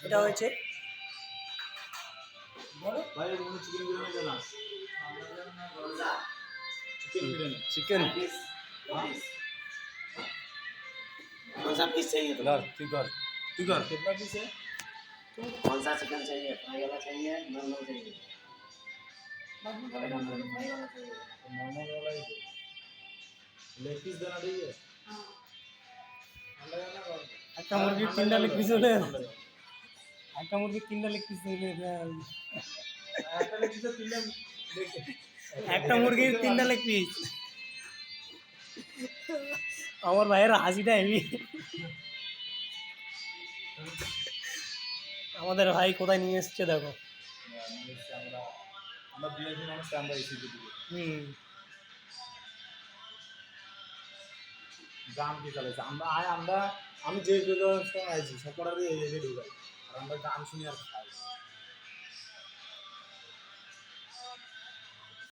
এটা হয়েছে ভাই মনে চিকেন বিরিয়ানি দেন चिकन बिरयानी चिकन कौन सा पीस चाहिए ला तू कर कितना पीस है कौन सा चिकन चाहिए फ्राई वाला चाहिए नॉर्मल चाहिए फ्राई वाला चाहिए नॉर्मल वाला ही दो लेग पीस देना चाहिए একটা মুরগির তিনটা লেগ পিস হলে একটা মুরগির তিনটা লেগ পিস হলে একটা लेग पीस তিনটা একটা মুরগির তিনটা লেগ পিস আমার ভাইয়ের হাসিটা হেভি আমাদের ভাই কোথায় নিয়ে এসছে দেখো আমরা বিরিয়ানি মানুষ আমরা এসে দিই গান কি চালাইছে আমরা আমি যে আইছি সকলেরই এই ঢুকাই আর আমরা গান শুনি আর খাই